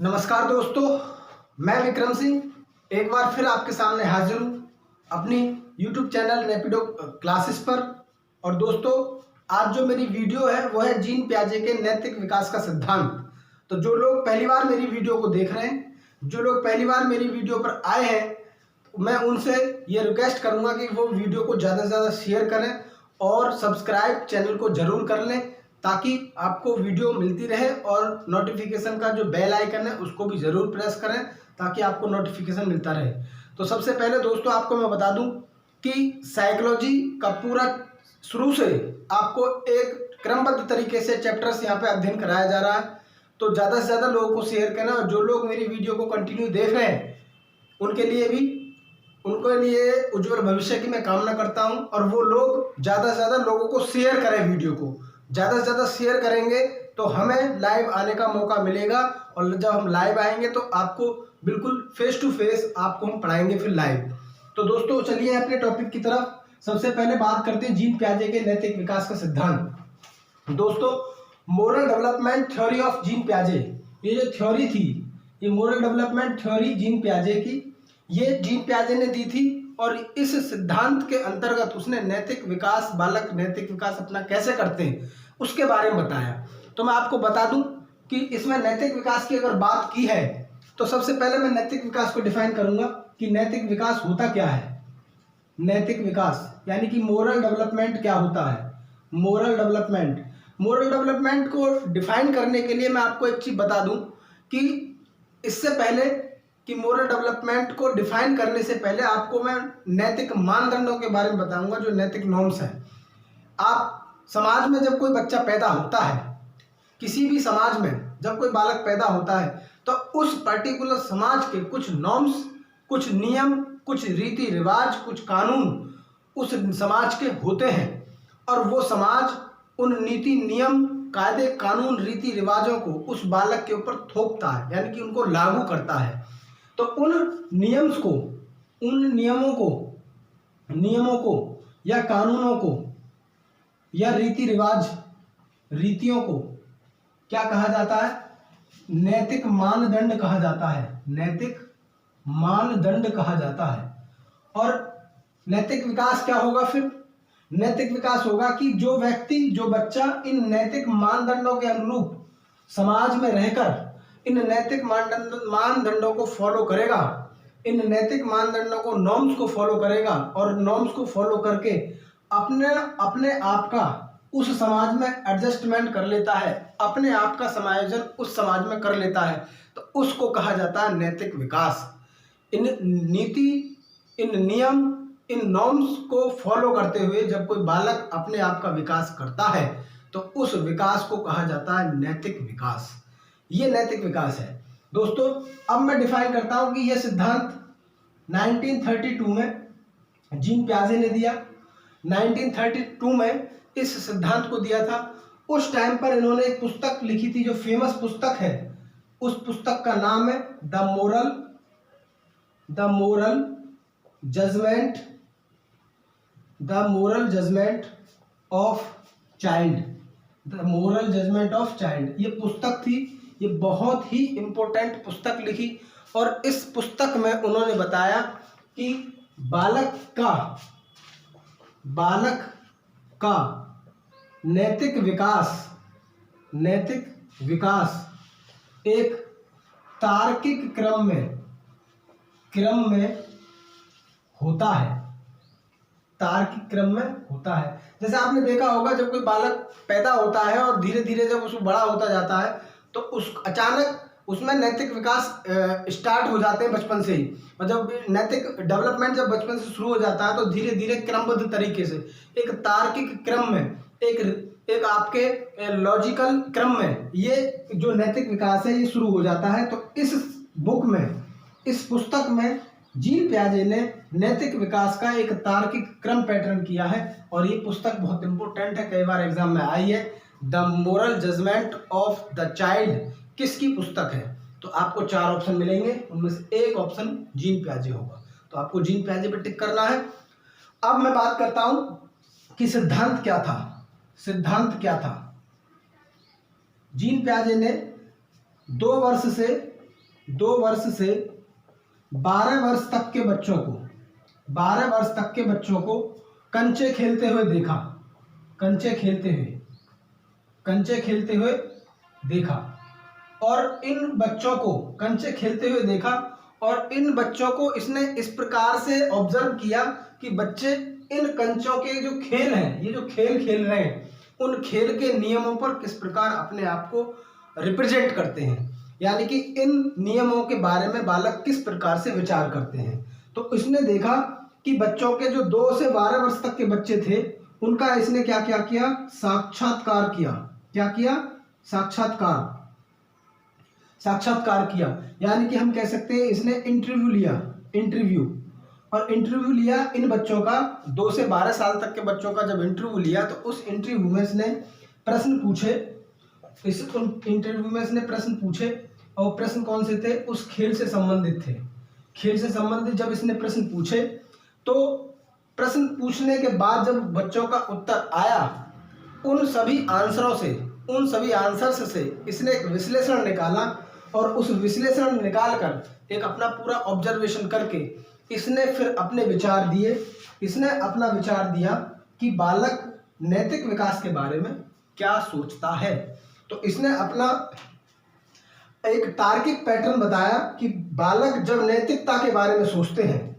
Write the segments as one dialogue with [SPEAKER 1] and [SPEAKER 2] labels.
[SPEAKER 1] नमस्कार दोस्तों, मैं विक्रम सिंह एक बार फिर आपके सामने हाजिर हूँ अपनी YouTube चैनल रैपिडो क्लासेस पर। और दोस्तों, आज जो मेरी वीडियो है वो है जीन पियाजे के नैतिक विकास का सिद्धांत। तो जो लोग पहली बार मेरी वीडियो को देख रहे हैं, जो लोग पहली बार मेरी वीडियो पर आए हैं, मैं उनसे ये रिक्वेस्ट करूँगा कि वो वीडियो को ज़्यादा से ज़्यादा शेयर करें और सब्सक्राइब चैनल को ज़रूर कर लें, ताकि आपको वीडियो मिलती रहे। और नोटिफिकेशन का जो बेल आइकन है उसको भी ज़रूर प्रेस करें, ताकि आपको नोटिफिकेशन मिलता रहे। तो सबसे पहले दोस्तों आपको मैं बता दूं कि साइकोलॉजी का पूरा शुरू से आपको एक क्रमबद्ध तरीके से चैप्टर्स यहाँ पे अध्ययन कराया जा रहा है। तो ज़्यादा से ज़्यादा लोगों को शेयर करें, और जो लोग मेरी वीडियो को कंटिन्यू देख रहे हैं उनके लिए उज्जवल भविष्य की मैं कामना करता हूं। और वो लोग ज़्यादा से ज़्यादा लोगों को शेयर करें, वीडियो को ज़्यादा से ज़्यादा शेयर करेंगे तो हमें लाइव आने का मौका मिलेगा। और जब हम लाइव आएंगे तो आपको बिल्कुल फेस टू फेस आपको हम पढ़ाएंगे फिर लाइव। तो दोस्तों चलिए अपने टॉपिक की तरफ। सबसे पहले बात करते हैं जीन पियाजे के नैतिक विकास का सिद्धांत। दोस्तों, moral development theory of Jean पियाजे, ये जो थ्योरी थी, ये मोरल डेवलपमेंट थ्योरी जीन पियाजे की, ये जीन पियाजे ने दी थी। और इस सिद्धांत के अंतर्गत उसने नैतिक विकास, बालक नैतिक विकास अपना कैसे करते हैं उसके बारे में बताया। तो मैं आपको बता दूं कि इसमें नैतिक विकास की अगर बात की है तो सबसे पहले मैं नैतिक विकास को डिफाइन करूंगा कि नैतिक विकास होता क्या है। नैतिक विकास यानी कि मोरल डेवलपमेंट क्या होता है। मोरल डेवलपमेंट को डिफाइन करने के लिए मैं आपको एक चीज बता दूं कि इससे पहले कि मोरल डेवलपमेंट को डिफाइन करने से पहले आपको मैं नैतिक मानदंडों के बारे में बताऊंगा, जो नैतिक नॉर्म्स हैं। आप समाज में जब कोई बच्चा पैदा होता है, किसी भी समाज में जब कोई बालक पैदा होता है, तो उस पर्टिकुलर समाज के कुछ नॉर्म्स, कुछ नियम, कुछ रीति रिवाज, कुछ कानून उस समाज के होते हैं। और वो समाज उन नीति नियम, कायदे, कानून, रीति रिवाजों को उस बालक के ऊपर थोपता है, यानी कि उनको लागू करता है। तो उन नियमों को या कानूनों को या रीतियों को क्या कहा जाता है? नैतिक मानदंड कहा जाता है। नैतिक मानदंड कहा जाता है। और नैतिक विकास क्या होगा फिर? नैतिक विकास होगा कि जो व्यक्ति, जो बच्चा इन नैतिक मानदंडों के अनुरूप समाज में रहकर इन नैतिक मानदंडों को फॉलो करेगा, इन नैतिक मानदंडों को, नॉर्म्स को फॉलो करेगा, और नॉर्म्स को फॉलो करके अपने आप का उस समाज में एडजस्टमेंट कर लेता है, अपने आप का समायोजन उस समाज में कर लेता है, तो उसको कहा जाता है नैतिक विकास। इन नीति, इन नियम, इन नॉर्म्स को फॉलो करते हुए जब कोई बालक अपने आप का विकास करता है तो उस विकास को कहा जाता है नैतिक विकास। ये नैतिक विकास है दोस्तों। अब मैं डिफाइन करता हूं कि यह सिद्धांत 1932 में जीन पियाजे ने दिया। 1932 में इस सिद्धांत को दिया था। उस टाइम पर इन्होंने एक पुस्तक लिखी थी, जो फेमस पुस्तक है। उस पुस्तक का नाम है the moral judgement of child. ये पुस्तक थी, ये बहुत ही इंपॉर्टेंट पुस्तक लिखी। और इस पुस्तक में उन्होंने बताया कि बालक का नैतिक विकास एक तार्किक क्रम में होता है। तार्किक क्रम में होता है। जैसे आपने देखा होगा, जब कोई बालक पैदा होता है और धीरे धीरे जब उसमें बड़ा होता जाता है तो अचानक उसमें नैतिक विकास स्टार्ट हो जाते हैं बचपन से ही। और जब नैतिक डेवलपमेंट जब बचपन से शुरू हो जाता है तो धीरे धीरे क्रमबद्ध तरीके से एक तार्किक क्रम में, एक आपके लॉजिकल क्रम में ये जो नैतिक विकास है ये शुरू हो जाता है। तो इस पुस्तक में जीन पियाजे ने नैतिक विकास का एक तार्किक क्रम पैटर्न किया है। और ये पुस्तक बहुत इंपॉर्टेंट है, कई बार एग्जाम में आई है। The moral judgement of the child किसकी पुस्तक है? तो आपको 4 ऑप्शन मिलेंगे, उनमें से एक ऑप्शन जीन पियाजे होगा। तो आपको जीन पियाजे पे टिक करना है। अब मैं बात करता हूं कि सिद्धांत क्या था। जीन पियाजे ने 2 वर्ष से 2 वर्ष से 12 वर्ष तक के बच्चों को 12 वर्ष तक के बच्चों को कंचे खेलते हुए देखा, कंचे खेलते हुए देखा। और इन बच्चों को कंचे खेलते हुए देखा और इन बच्चों को इसने इस प्रकार से ऑब्जर्व किया कि बच्चे इन कंचों के जो खेल हैं, ये जो खेल खेल रहे हैं, उन खेल के नियमों पर किस प्रकार अपने आप को रिप्रेजेंट करते हैं, यानी कि इन नियमों के बारे में बालक किस प्रकार से विचार करते हैं। तो इसने देखा कि बच्चों के जो 2 से 12 वर्ष तक के बच्चे थे, उनका इसने क्या क्या किया, साक्षात्कार किया। क्या किया? साक्षात्कार किया, यानी कि हम कह सकते हैं इसने इंटरव्यू लिया, इंटरव्यू लिया इन बच्चों का। 2 से 12 साल तक के बच्चों का जब इंटरव्यू लिया तो उस इंटरव्यू में इसने प्रश्न पूछे, और प्रश्न कौन से थे? उस खेल से संबंधित थे। खेल से संबंधित जब इसने प्रश्न पूछे तो प्रश्न पूछने के बाद जब बच्चों का उत्तर आया, उन सभी आंसर्स से इसने एक विश्लेषण निकाला और उस विश्लेषण निकाल कर एक अपना पूरा ऑब्जर्वेशन करके इसने फिर अपने विचार दिए। इसने अपना विचार दिया कि बालक नैतिक विकास के बारे में क्या सोचता है। तो इसने अपना एक तार्किक पैटर्न बताया कि बालक जब नैतिकता के बारे में सोचते हैं,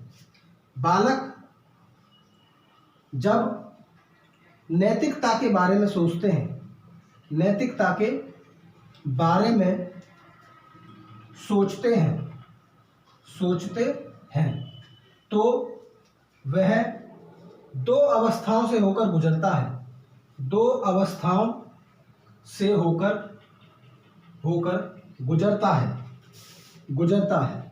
[SPEAKER 1] बालक जब नैतिकता के बारे में सोचते हैं, नैतिकता के बारे में सोचते हैं तो वह 2 अवस्थाओं से होकर गुजरता है। 2 अवस्थाओं से होकर गुजरता है।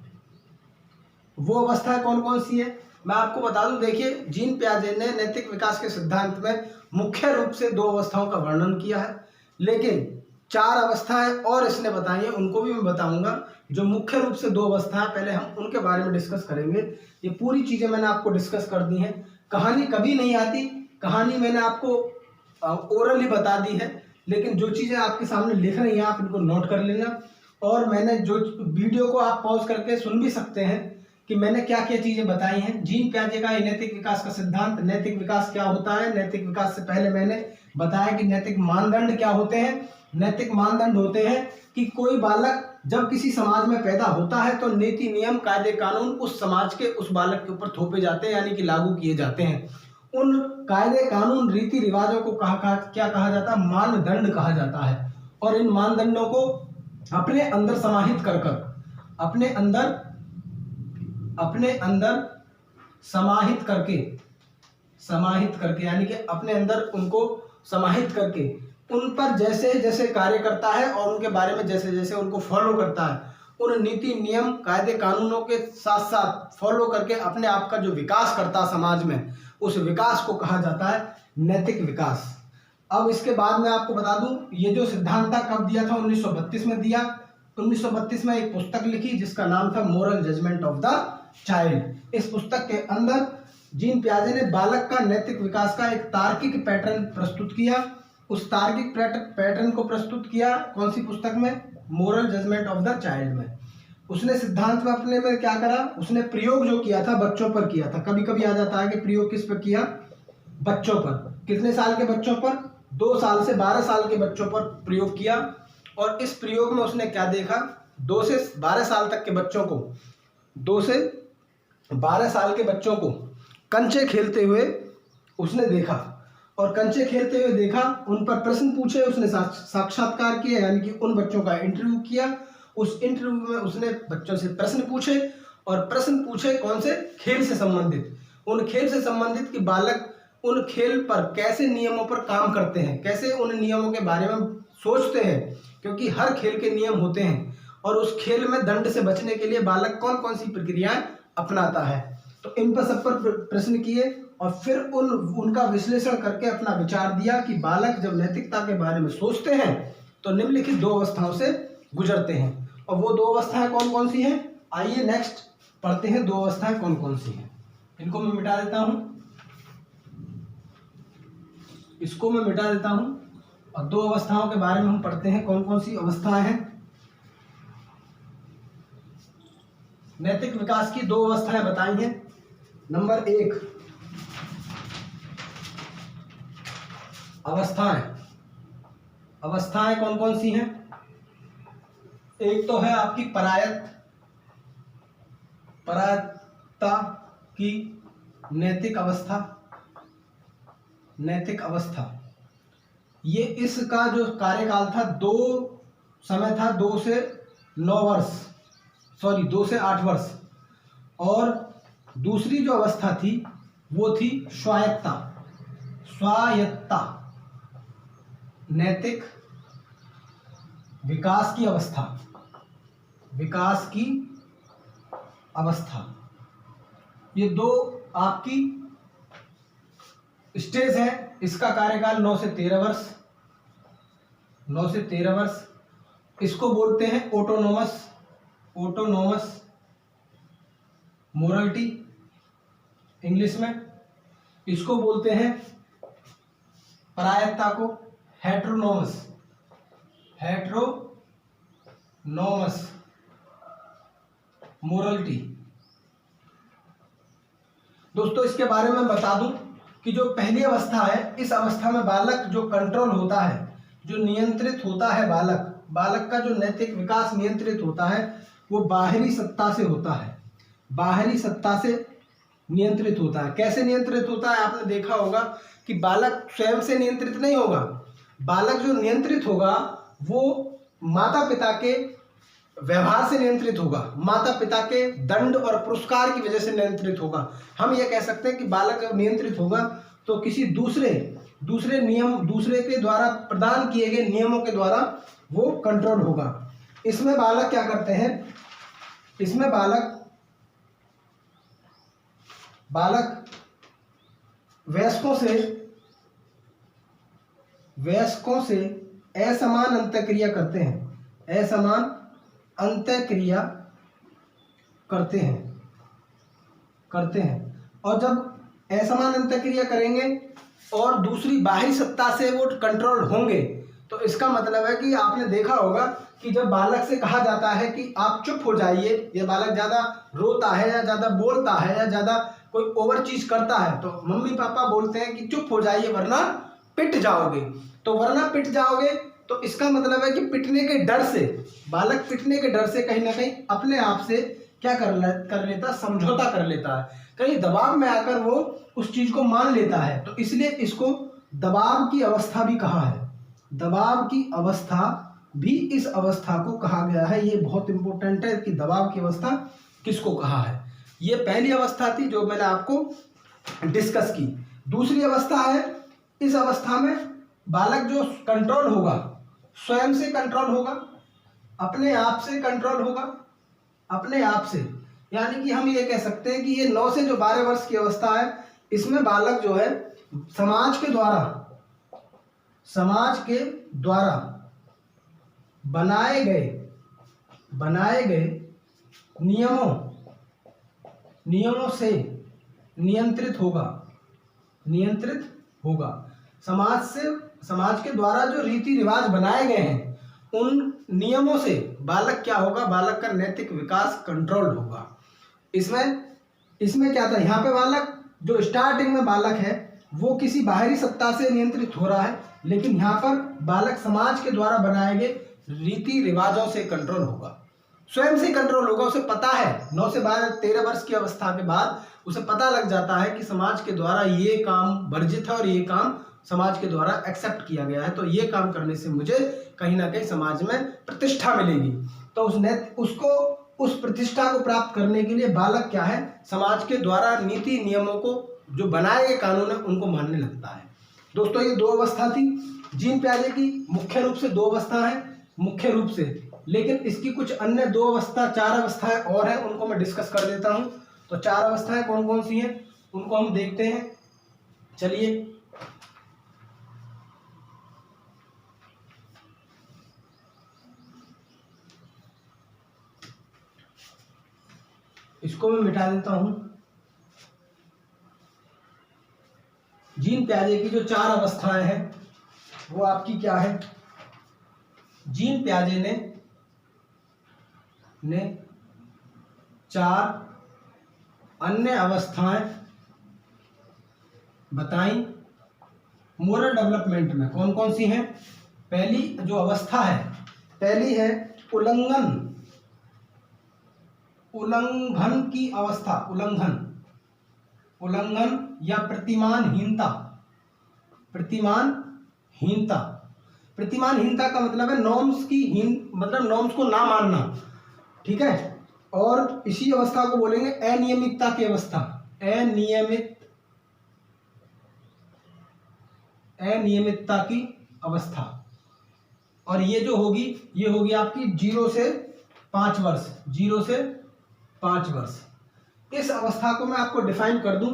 [SPEAKER 1] वो अवस्थाएं कौन कौन सी है मैं आपको बता दूं। देखिए, जीन पियाजे ने नैतिक विकास के सिद्धांत में मुख्य रूप से 2 अवस्थाओं का वर्णन किया है, लेकिन 4 अवस्थाएं और इसने बताई हैं, उनको भी मैं बताऊंगा। जो मुख्य रूप से 2 अवस्थाएं, पहले हम उनके बारे में डिस्कस करेंगे। ये पूरी चीजें मैंने आपको डिस्कस कर दी हैं। कहानी कभी नहीं आती, कहानी मैंने आपको ओरली बता दी है, लेकिन जो चीजें आपके सामने लिख रही हैं आप इनको नोट कर लेना। और मैंने जो वीडियो को आप पॉज करके सुन भी सकते हैं कि मैंने क्या क्या चीजें बताई हैं। जीन पियाजे का नैतिक विकास का सिद्धांत, नैतिक विकास क्या होता है। नैतिक विकास से पहले मैंने बताया कि नैतिक मानदंड क्या होते हैं। नैतिक मानदंड होते हैं कि कोई बालक जब किसी समाज में पैदा होता है तो नीति, नियम, कायदे, कानून उस समाज के उस बालक के ऊपर थोपे जाते हैं, यानी कि लागू किए जाते हैं। उन कायदे, कानून, रीति रिवाजों को क्या कहा जाता है? मानदंड कहा जाता है। और इन मानदंडों को अपने अंदर समाहित कर अपने अंदर समाहित करके यानी कि अपने अंदर उनको समाहित करके उन पर जैसे जैसे कार्य करता है और उनके बारे में जैसे जैसे उनको फॉलो करता है, उन नीति, नियम, कायदे, कानूनों के साथ साथ फॉलो करके अपने आप का जो विकास करता है समाज में, उस विकास को कहा जाता है नैतिक विकास। अब इसके बाद मैं आपको बता दूं, ये जो सिद्धांत था कब दिया था? 1932 में दिया। 1932 में एक पुस्तक लिखी जिसका नाम था moral judgement of the child. इस पुस्तक के अंदर जीन पियाजे ने बालक का नैतिक विकास का एक तार्किक पैटर्न प्रस्तुत किया। उस तार्किक पैटर्न को प्रस्तुत किया कौन सी पुस्तक में? Moral judgement of the child में। उसने सिद्धांत में अपने में क्या करा? उसने प्रयोग जो किया था बच्चों पर किया था। कभी कभी आ जाता है कि प्रयोग किस पर किया? बच्चों पर। कितने साल के बच्चों पर? 2 साल से 12 साल के बच्चों पर प्रयोग किया। और इस प्रयोग में उसने क्या देखा? 2 से 12 साल तक के बच्चों को 2 से 12 साल के बच्चों को कंचे खेलते हुए उसने देखा। और कंचे खेलते हुए देखा, उन पर प्रश्न पूछे, उसने साक्षात्कार किया, यानी कि उन बच्चों का इंटरव्यू किया। उस इंटरव्यू में उसने बच्चों से प्रश्न पूछे, और प्रश्न पूछे कौन से? खेल से संबंधित। उन खेल से संबंधित कि बालक उन खेल पर कैसे नियमों पर काम करते हैं, कैसे उन नियमों के बारे में सोचते हैं, क्योंकि हर खेल के नियम होते हैं और उस खेल में दंड से बचने के लिए बालक कौन कौन सी प्रक्रियाएं अपनाता है। तो इन पर सब पर प्रश्न किए और फिर उनका विश्लेषण करके अपना विचार दिया कि बालक जब नैतिकता के बारे में सोचते हैं तो निम्नलिखित 2 अवस्थाओं से गुजरते हैं। और वो 2 अवस्थाएं कौन कौन सी हैं? आइए नेक्स्ट पढ़ते हैं 2 अवस्थाएं कौन कौन सी हैं। इनको मैं मिटा देता हूं, इसको मैं मिटा देता हूं और 2 अवस्थाओं के बारे में हम पढ़ते हैं कौन कौन सी अवस्थाएं हैं। नैतिक विकास की 2 अवस्थाएं बताई हैं। नंबर 1 अवस्थाएं। अवस्थाएं कौन कौन सी हैं? एक तो है आपकी परायत्ता की नैतिक अवस्था। नैतिक अवस्था ये इसका जो कार्यकाल था 2 समय था 2 से 9 वर्ष, सॉरी 2 से 8 वर्ष। और दूसरी जो अवस्था थी वो थी स्वायत्ता। स्वायत्ता नैतिक विकास की अवस्था। विकास की अवस्था ये 2 आपकी स्टेज है। इसका कार्यकाल 9 से 13 वर्ष। 9 से 13 वर्ष इसको बोलते हैं ऑटोनोमस मोरालिटी इंग्लिश में। इसको बोलते हैं परायत्ता को हेट्रोनोमस मोरालिटी। दोस्तों इसके बारे में बता दूं कि जो पहली अवस्था है, इस अवस्था में बालक जो कंट्रोल होता है, जो नियंत्रित होता है, बालक का जो नैतिक विकास नियंत्रित होता है वो बाहरी सत्ता से होता है। बाहरी सत्ता से नियंत्रित होता है। कैसे नियंत्रित होता है? आपने देखा होगा कि बालक स्वयं से नियंत्रित नहीं होगा। बालक जो नियंत्रित होगा वो माता पिता के व्यवहार से नियंत्रित होगा, माता पिता के दंड और पुरस्कार की वजह से नियंत्रित होगा। हम ये कह सकते हैं कि बालक जब नियंत्रित होगा तो किसी दूसरे के द्वारा प्रदान किए गए नियमों के द्वारा वो कंट्रोल होगा। इसमें बालक क्या करते हैं? इसमें बालक वयस्कों से असमान अंतःक्रिया करते हैं। असमान अंतःक्रिया करते हैं। और जब असमान अंतःक्रिया करेंगे और दूसरी बाहरी सत्ता से वो कंट्रोल होंगे तो इसका मतलब है कि आपने देखा होगा कि जब बालक से कहा जाता है कि आप चुप हो जाइए, या बालक ज़्यादा रोता है या ज़्यादा बोलता है या ज़्यादा कोई ओवर चीज़ करता है तो मम्मी पापा बोलते हैं कि चुप हो जाइए वरना पिट जाओगे। तो वरना पिट जाओगे तो इसका मतलब है कि पिटने के डर से, बालक पिटने के डर से कहीं ना कहीं अपने आप से क्या कर लेता, समझौता कर लेता है, कहीं दबाव में आकर वो उस चीज को मान लेता है। तो इसलिए इसको दबाव की अवस्था भी कहा है। दबाव की अवस्था भी इस अवस्था को कहा गया है। ये बहुत इंपॉर्टेंट है कि दबाव की अवस्था किसको कहा है। ये पहली अवस्था थी जो मैंने आपको डिस्कस की। दूसरी अवस्था है, इस अवस्था में बालक जो कंट्रोल होगा, स्वयं से कंट्रोल होगा, अपने आप से कंट्रोल होगा, अपने आप से। यानी कि हम ये कह सकते हैं कि ये 9 से जो 12 वर्ष की अवस्था है, इसमें बालक जो है समाज के द्वारा बनाए गए नियमों से नियंत्रित होगा। समाज के द्वारा जो रीति रिवाज बनाए गए हैं उन नियमों से बालक क्या होगा, बालक का नैतिक विकास कंट्रोल्ड होगा। इसमें क्या था, यहाँ पे बालक जो स्टार्टिंग में बालक है वो किसी बाहरी सत्ता से नियंत्रित हो रहा है, लेकिन यहाँ पर बालक समाज के द्वारा बनाए गए रीति रिवाजों से कंट्रोल होगा, स्वयं से कंट्रोल होगा। उसे पता है 9 से 13 वर्ष की अवस्था के बाद उसे पता लग जाता है कि समाज के द्वारा ये काम वर्जित है और ये काम समाज के द्वारा एक्सेप्ट किया गया है, तो ये काम करने से मुझे कहीं ना कहीं समाज में प्रतिष्ठा मिलेगी। तो उसको उस प्रतिष्ठा को प्राप्त करने के लिए बालक क्या है, समाज के द्वारा नीति नियमों को जो बनाए गए कानून है उनको मानने लगता है। दोस्तों ये 2 अवस्था थी जीन प्याजे की। मुख्य रूप से 2 अवस्था है मुख्य रूप से, लेकिन इसकी कुछ अन्य 4 अवस्थाएं और हैं, उनको मैं डिस्कस कर देता हूं। तो 4 अवस्थाएं कौन कौन सी हैं उनको हम देखते हैं। चलिए इसको मैं मिटा देता हूं। जीन प्याजे की जो 4 अवस्थाएं हैं वो आपकी क्या है, जीन प्याजे ने 4 अन्य अवस्थाएं बताई मोरल डेवलपमेंट में। कौन कौन सी हैं? पहली जो अवस्था है, पहली है उल्लंघन की अवस्था। उल्लंघन या प्रतिमानहीनता। प्रतिमानहीनता का मतलब है नॉर्म्स की मतलब नॉर्म्स को ना मानना, ठीक है। और इसी अवस्था को बोलेंगे अनियमितता की अवस्था। अनियमितता की अवस्था। और ये जो होगी, ये होगी आपकी 0 से 5 वर्ष। 0 से 5 वर्ष। इस अवस्था को मैं आपको डिफाइन कर दूं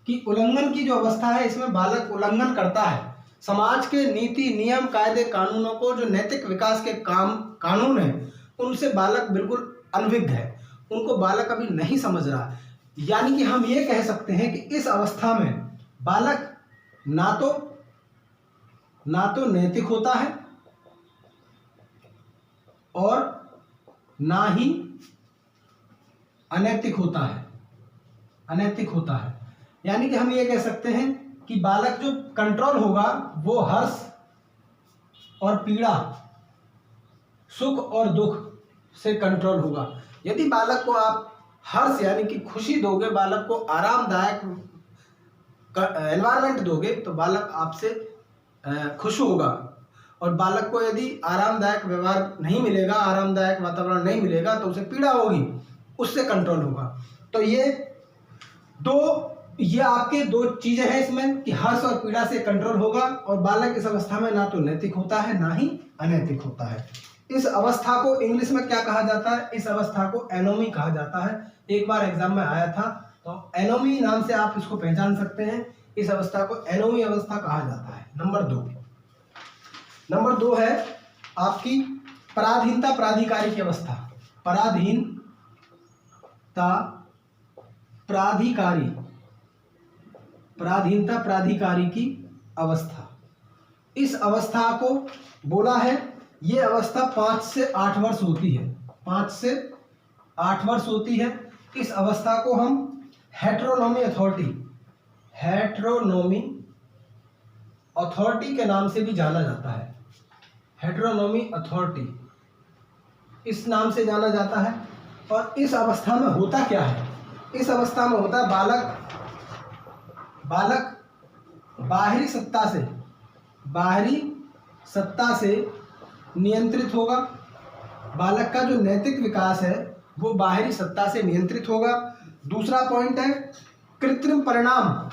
[SPEAKER 1] कि उल्लंघन की जो अवस्था है, इसमें बालक उल्लंघन करता है समाज के नीति नियम कायदे कानूनों को। जो नैतिक विकास के कानून है, उनसे बालक बिल्कुल अनभिज्ञ है, उनको बालक अभी नहीं समझ रहा। यानी कि हम ये कह सकते हैं कि इस अवस्था में बालक ना तो नैतिक होता है और ना ही अनैतिक होता है। यानी कि हम ये कह सकते हैं कि बालक जो कंट्रोल होगा वो हर्ष और पीड़ा, सुख और दुख से कंट्रोल होगा। यदि बालक को आप हर्ष यानी कि खुशी दोगे, बालक को आरामदायक एनवायरनमेंट दोगे, तो बालक आपसे खुश होगा। और बालक को यदि आरामदायक व्यवहार नहीं मिलेगा, आरामदायक वातावरण नहीं मिलेगा, तो उसे पीड़ा होगी, उससे कंट्रोल होगा। तो ये आपके दो चीजें हैं इसमें कि हर्ष और पीड़ा से कंट्रोल होगा। और बालक इस अवस्था में ना तो नैतिक होता है, ना ही अनैतिक होता है। इस अवस्था को इंग्लिश में क्या कहा जाता है? इस अवस्था को एनोमी कहा जाता है। एक बार एग्जाम में आया था, तो एनोमी नाम से आप इसको पहचान सकते हैं। इस अवस्था को एनोमी अवस्था कहा जाता है। नंबर 2 है आपकी पराधीनता प्राधिकारी की अवस्था। पराधीनता प्राधिकारी की अवस्था। इस अवस्था को बोला है, ये अवस्था 5 से 8 वर्ष होती है। 5 से 8 वर्ष होती है। इस अवस्था को हम हेटेरोनॉमी अथॉरिटी के नाम से भी जाना जाता है। हेटेरोनॉमी अथॉरिटी इस नाम से जाना जाता है। और इस अवस्था में होता क्या है? इस अवस्था में होता है बालक बाहरी सत्ता से नियंत्रित होगा। बालक का जो नैतिक विकास है वो बाहरी सत्ता से नियंत्रित होगा। दूसरा पॉइंट है कृत्रिम परिणाम।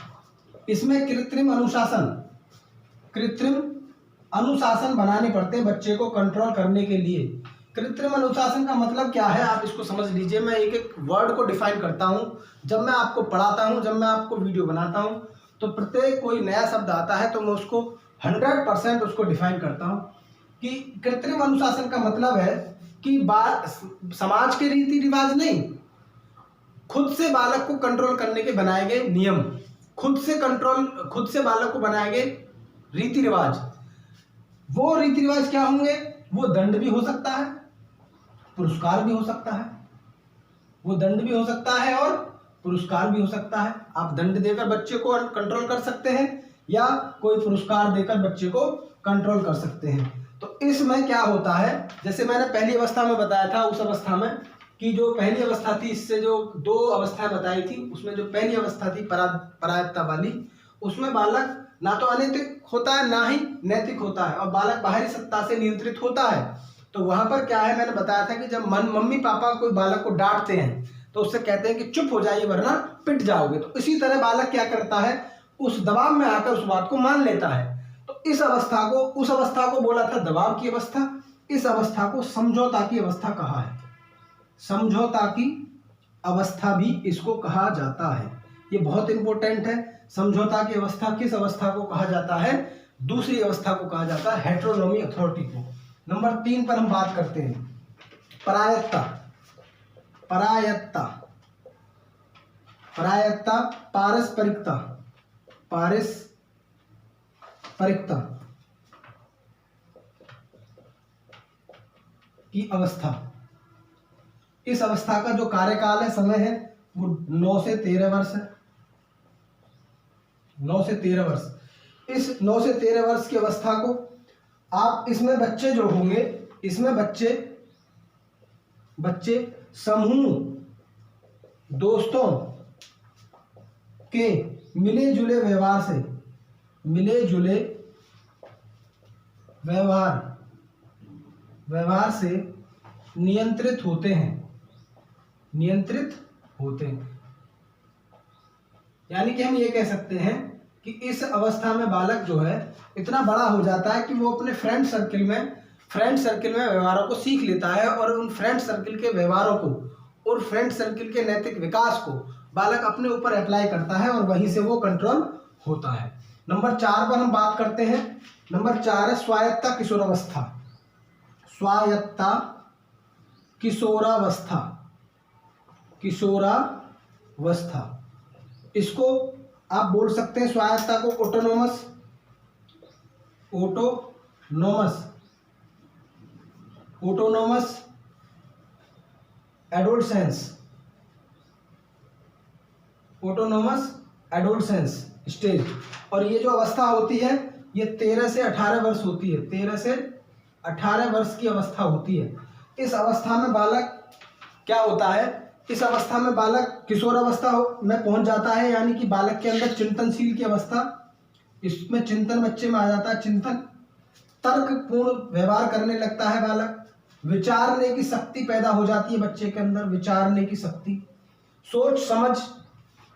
[SPEAKER 1] इसमें कृत्रिम अनुशासन बनाने पड़ते हैं बच्चे को कंट्रोल करने के लिए। कृत्रिम अनुशासन का मतलब क्या है, आप इसको समझ लीजिए। मैं एक एक वर्ड को डिफाइन करता हूँ। जब मैं आपको पढ़ाता हूँ, जब मैं आपको वीडियो बनाता हूँ, तो प्रत्येक कोई नया शब्द आता है तो मैं उसको 100% उसको डिफाइन करता हूँ कि कृत्रिम अनुशासन का मतलब है कि समाज के रीति रिवाज नहीं, खुद से बालक को कंट्रोल करने के बनाए गए नियम, खुद से बालक को बनाए गए रीति रिवाज। वो रीति रिवाज क्या होंगे? वो दंड भी हो सकता है, पुरस्कार भी हो सकता है। वो दंड भी हो सकता है और पुरस्कार भी हो सकता है। आप दंड देकर बच्चे को कंट्रोल कर सकते हैं या कोई पुरस्कार देकर बच्चे को कंट्रोल कर सकते हैं। तो इसमें क्या होता है, जैसे मैंने पहली अवस्था में बताया था, उस अवस्था में कि जो पहली अवस्था थी, इससे जो 2 अवस्थाएं बताई थी, उसमें जो पहली अवस्था थी परायत्ता वाली, उसमें बालक ना तो अनैतिक होता है, ना ही नैतिक होता है, और बालक बाहरी सत्ता से नियंत्रित होता है। तो वहां पर क्या है, मैंने बताया था कि जब मम्मी पापा कोई बालक को डांटते हैं तो उससे कहते हैं कि चुप हो जाइए वरना पिट जाओगे। तो इसी तरह बालक क्या करता है, उस दबाव में आकर उस बात को मान लेता है। तो उस अवस्था को बोला था दबाव की अवस्था। इस अवस्था को समझौता की अवस्था कहा है। समझौता की अवस्था भी इसको कहा जाता है। ये बहुत इंपॉर्टेंट है। समझौता की अवस्था किस अवस्था को कहा जाता है? दूसरी अवस्था को कहा जाता है हेटेरोनॉमी अथॉरिटी को। नंबर 3 पर हम बात करते हैं परायत्ता। पारस्परिकता की अवस्था। इस अवस्था का जो कार्यकाल है, समय है, वो 9 से 13 वर्ष है। 9 से 13 वर्ष। इस 9 से 13 वर्ष की अवस्था को आप, इसमें बच्चे जो होंगे, इसमें बच्चे समूह दोस्तों के मिले जुले व्यवहार से नियंत्रित होते हैं। यानी कि हम ये कह सकते हैं कि इस अवस्था में बालक जो है इतना बड़ा हो जाता है कि वो अपने फ्रेंड सर्किल में व्यवहारों को सीख लेता है, और उन फ्रेंड सर्किल के व्यवहारों को और फ्रेंड सर्किल के नैतिक विकास को बालक अपने ऊपर अप्लाई करता है, और वहीं से वो कंट्रोल होता है। नंबर 4 पर हम बात करते हैं। नंबर 4 है स्वायत्ता किशोरावस्था। इसको आप बोल सकते हैं, स्वायत्ता को ऑटोनोमस एडोलसेंस स्टेज। और ये जो अवस्था होती है ये 13 से 18 वर्ष होती है। 13 से 18 वर्ष की अवस्था होती है। इस अवस्था में बालक क्या होता है, इस अवस्था में बालक किशोरावस्था में पहुंच जाता है, यानी कि बालक के अंदर चिंतनशील की अवस्था, इसमें चिंतन बच्चे में आ जाता है। चिंतन, तर्कपूर्ण व्यवहार करने लगता है बालक। विचारने की शक्ति पैदा हो जाती है बच्चे के अंदर, विचारने की शक्ति,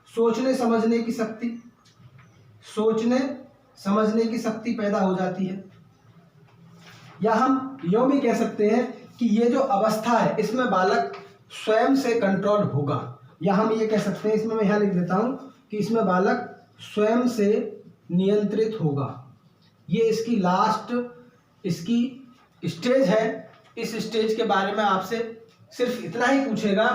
[SPEAKER 1] सोचने समझने की शक्ति पैदा हो जाती है। या हम यूं भी कह सकते हैं कि ये जो अवस्था है इसमें बालक स्वयं से कंट्रोल होगा, या हम ये कह सकते हैं, इसमें मैं यहाँ लिख देता हूँ कि इसमें बालक स्वयं से नियंत्रित होगा। ये इसकी लास्ट स्टेज है। इस स्टेज के बारे में आपसे सिर्फ इतना ही पूछेगा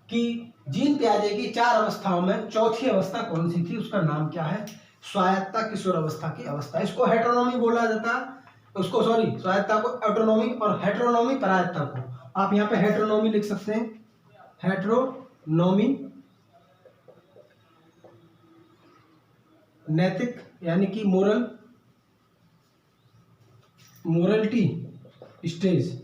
[SPEAKER 1] कि जीन पियाजे की 4 अवस्थाओं में चौथी अवस्था कौन सी थी, उसका नाम क्या है? स्वायत्ता किशोरावस्था की अवस्था। इसको हेटेरोनॉमी बोला जाता है, उसको स्वायत्ता को ऑटोनॉमी, और हेटेरोनॉमी परायत्ता को। आप यहाँ पे हेटेरोनॉमी लिख सकते हैं। हेटेरोनॉमी नैतिक, यानी कि मोरलिटी स्टेज।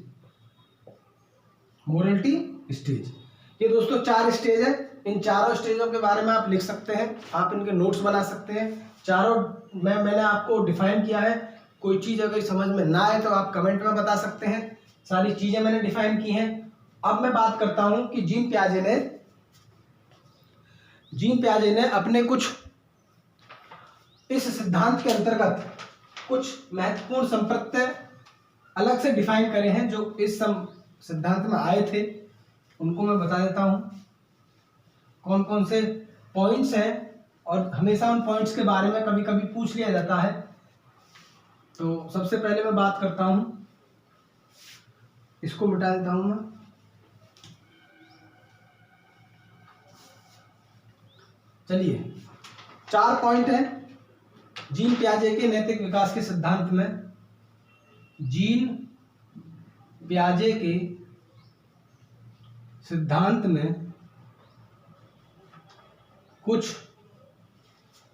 [SPEAKER 1] ये दोस्तों 4 स्टेज है। इन चारों स्टेजों के बारे में आप लिख सकते हैं, आप इनके नोट्स बना सकते हैं। चारों मैंने आपको डिफाइन किया है। कोई चीज़ अगर समझ में ना आए तो आप कमेंट में बता सकते हैं। सारी चीज़ें मैंने डिफाइन की हैं। अब मैं बात करता हूं कि जीन पियाजे ने अपने कुछ इस सिद्धांत के अंतर्गत कुछ महत्वपूर्ण संप्रत्यय अलग से डिफाइन करे हैं, जो इस सिद्धांत में आए थे। उनको मैं बता देता हूं कौन कौन से पॉइंट्स हैं, और हमेशा उन पॉइंट्स के बारे में कभी कभी पूछ लिया जाता है। तो सबसे पहले मैं बात करता हूं, इसको मिटा देता हूं मैं। चलिए, 4 पॉइंट हैं जीन पियाजे के नैतिक विकास के सिद्धांत में। जीन पियाजे के सिद्धांत में कुछ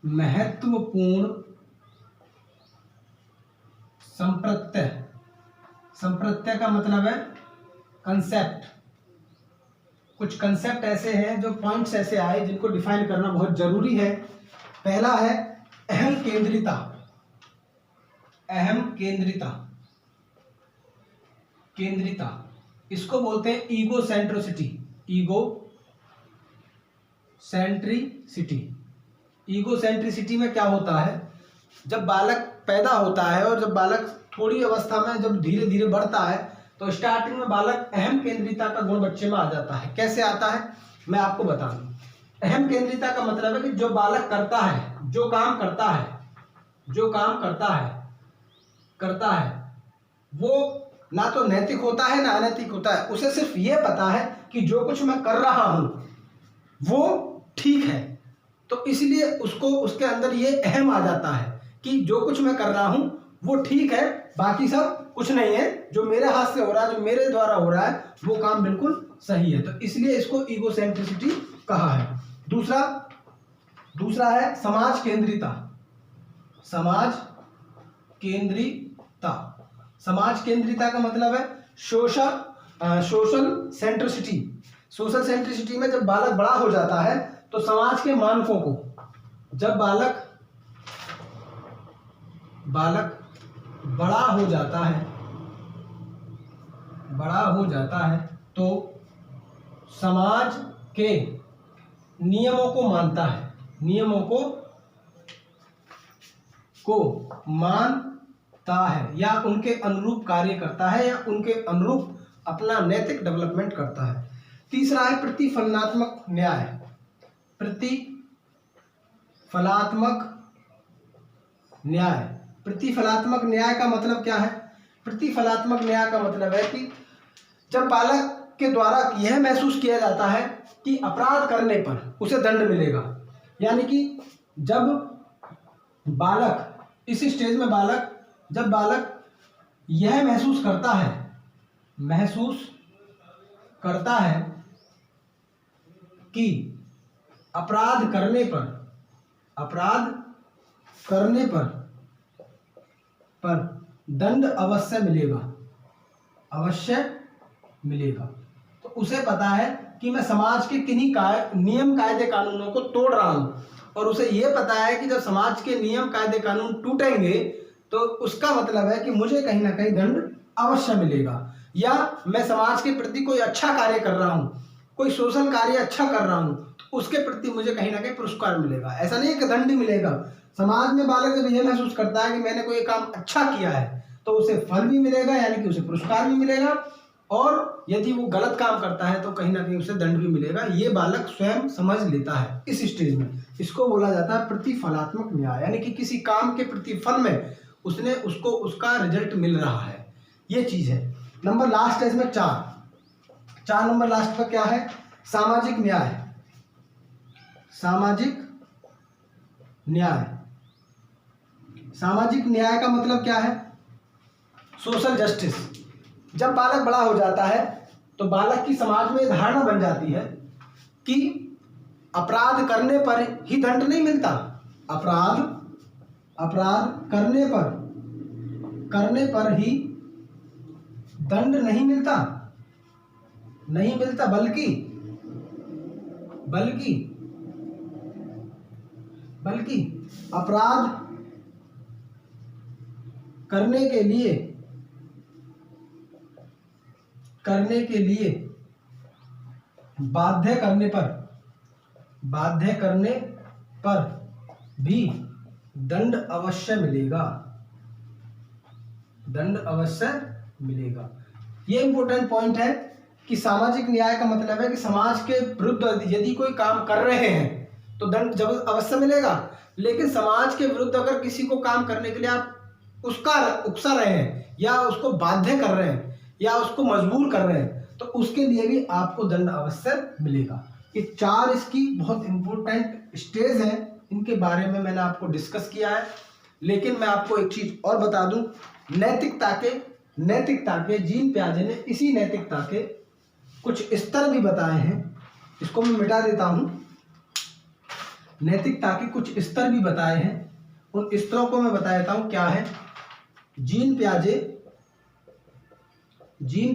[SPEAKER 1] महत्वपूर्ण संप्रत्यय का मतलब है कंसेप्ट। कुछ कंसेप्ट ऐसे हैं, जो पॉइंट्स ऐसे आए जिनको डिफाइन करना बहुत जरूरी है। पहला है अहम केंद्रिता। इसको बोलते हैं ईगोसेंट्रिसिटी में क्या होता है, जब बालक पैदा होता है और जब बालक थोड़ी अवस्था में जब धीरे धीरे बढ़ता है, तो स्टार्टिंग में बालक अहम केंद्रिता का गुण बच्चे में आ जाता है। कैसे आता है मैं आपको बता दूं। अहम केंद्रिता का मतलब है कि जो बालक करता है, जो काम करता है वो ना तो नैतिक होता है ना अनैतिक होता है। उसे सिर्फ ये पता है कि जो कुछ मैं कर रहा हूं वो ठीक है, तो इसलिए उसको उसके अंदर ये अहम आ जाता है कि जो कुछ मैं कर रहा हूं वो ठीक है, बाकी सब कुछ नहीं है, जो मेरे हाथ से हो रहा है, जो मेरे द्वारा हो रहा है, वो काम बिल्कुल सही है। तो इसलिए इसको ईगोसेंट्रिसिटी कहा है। दूसरा है समाज केंद्रिता। समाज केंद्रिता, समाज केंद्रिता का मतलब है सोशल सेंट्रिसिटी। सोशल सेंट्रिसिटी में जब बालक बड़ा हो जाता है तो समाज के मानकों को, जब बालक बड़ा हो जाता है तो समाज के नियमों को मानता है, मानता है या उनके अनुरूप कार्य करता है या उनके अनुरूप अपना नैतिक डेवलपमेंट करता है। तीसरा है प्रतिफलनात्मक न्याय। प्रतिफलात्मक न्याय का मतलब क्या है? प्रतिफलात्मक न्याय का मतलब है कि जब बालक के द्वारा यह महसूस किया जाता है कि अपराध करने पर उसे दंड मिलेगा, यानी कि जब बालक इस स्टेज में जब बालक यह महसूस करता है कि अपराध करने पर दंड अवश्य मिलेगा, तो उसे पता है कि मैं समाज के किन्हीं नियम कायदे कानूनों को तोड़ रहा हूं, और उसे यह पता है कि जब समाज के नियम कायदे कानून टूटेंगे तो उसका मतलब है कि मुझे कहीं ना कहीं दंड अवश्य मिलेगा, या मैं समाज के प्रति कोई अच्छा कार्य कर रहा हूं, कोई सोशल कार्य अच्छा कर रहा हूं, तो उसके प्रति मुझे कहीं ना कहीं पुरस्कार मिलेगा। ऐसा नहीं है कि दंड ही मिलेगा। समाज में बालक जब यह महसूस करता है कि मैंने कोई काम अच्छा किया है तो उसे फल भी मिलेगा, यानी कि उसे पुरस्कार भी मिलेगा, और यदि वो गलत काम करता है तो कहीं ना कहीं उसे दंड भी मिलेगा। ये बालक स्वयं समझ लेता है इस स्टेज में। इसको बोला जाता है प्रतिफलात्मक न्याय, यानी कि किसी काम के प्रतिफल में उसको उसका रिजल्ट मिल रहा है, ये चीज है। नंबर लास्ट है इसमें 4 नंबर लास्ट पर क्या है? सामाजिक न्याय। सामाजिक न्याय का मतलब क्या है? Social justice. जब बालक बड़ा हो जाता है तो बालक की समाज में धारणा बन जाती है कि अपराध करने पर ही दंड नहीं मिलता, अपराध करने पर ही दंड नहीं मिलता, बल्कि अपराध करने के लिए बाध्य करने पर भी दंड अवश्य मिलेगा। ये इंपॉर्टेंट पॉइंट है कि सामाजिक न्याय का मतलब है कि समाज के विरुद्ध यदि कोई काम कर रहे हैं तो दंड जब अवश्य मिलेगा, लेकिन समाज के विरुद्ध अगर किसी को काम करने के लिए आप उसका उकसा रहे हैं या उसको बाध्य कर रहे हैं या उसको मजबूर कर रहे हैं तो उसके लिए भी आपको दंड अवश्य मिलेगा। ये 4 इसकी बहुत इंपॉर्टेंट स्टेज हैं, इनके बारे में मैंने आपको डिस्कस किया है। लेकिन मैं आपको एक चीज और बता दूं, नैतिकता के जीन पियाजे ने इसी नैतिकता के कुछ स्तर भी बताए हैं। इसको मैं मिटा देता हूं। नैतिकता के कुछ स्तर भी बताए हैं, उन स्तरों को मैं बता देता हूं क्या है। जीन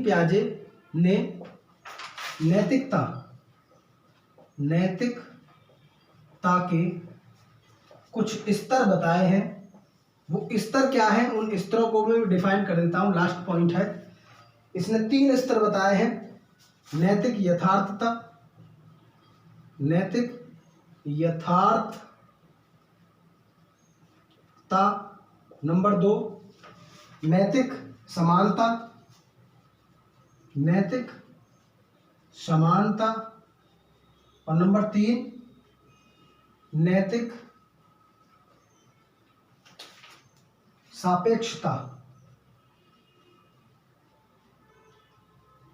[SPEAKER 1] पियाजे ने नैतिकता के कुछ स्तर बताए हैं। वो स्तर क्या है, उन स्तरों को मैं डिफाइन कर देता हूं। लास्ट पॉइंट है, इसने 3 स्तर बताए हैं। नैतिक यथार्थता, नंबर 2 नैतिक समानता, और नंबर 3 नैतिक सापेक्षता।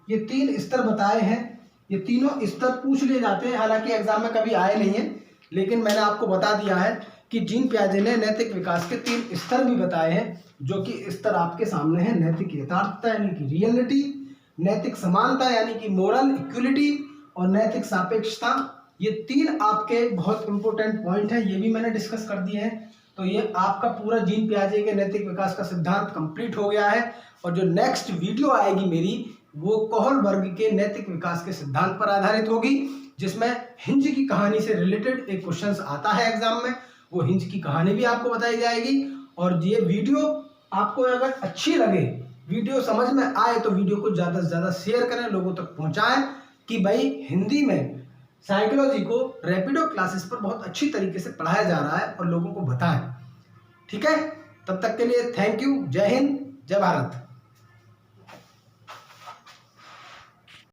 [SPEAKER 1] ये 3 स्तर बताए हैं। ये तीनों स्तर पूछ लिए जाते हैं, हालांकि एग्जाम में कभी आए नहीं है, लेकिन मैंने आपको बता दिया है कि जीन पियाजे ने नैतिक विकास के 3 स्तर भी बताए हैं, जो कि स्तर आपके सामने है। नैतिक यथार्थता यानी कि रियलिटी, नैतिक समानता यानी कि मोरल इक्विलिटी, और नैतिक सापेक्षता। ये 3 आपके बहुत इंपॉर्टेंट पॉइंट हैं, ये भी मैंने डिस्कस कर दिए हैं। तो ये आपका पूरा जीन पियाजे के नैतिक विकास का सिद्धांत कंप्लीट हो गया है। और जो नेक्स्ट वीडियो आएगी मेरी, वो कोहलबर्ग के नैतिक विकास के सिद्धांत पर आधारित होगी, जिसमें हिंज की कहानी से रिलेटेड एक क्वेश्चन आता है एग्जाम में, वो हिंज की कहानी भी आपको बताई जाएगी। और ये वीडियो आपको अगर अच्छी लगे, वीडियो समझ में आए, तो वीडियो को ज़्यादा से ज़्यादा शेयर करें, लोगों तक पहुंचाएं कि भाई हिंदी में साइकोलॉजी को रैपिडो क्लासेस पर बहुत अच्छी तरीके से पढ़ाया जा रहा है, और लोगों को बताएं। ठीक है, तब तक के लिए थैंक यू। जय हिंद, जय भारत।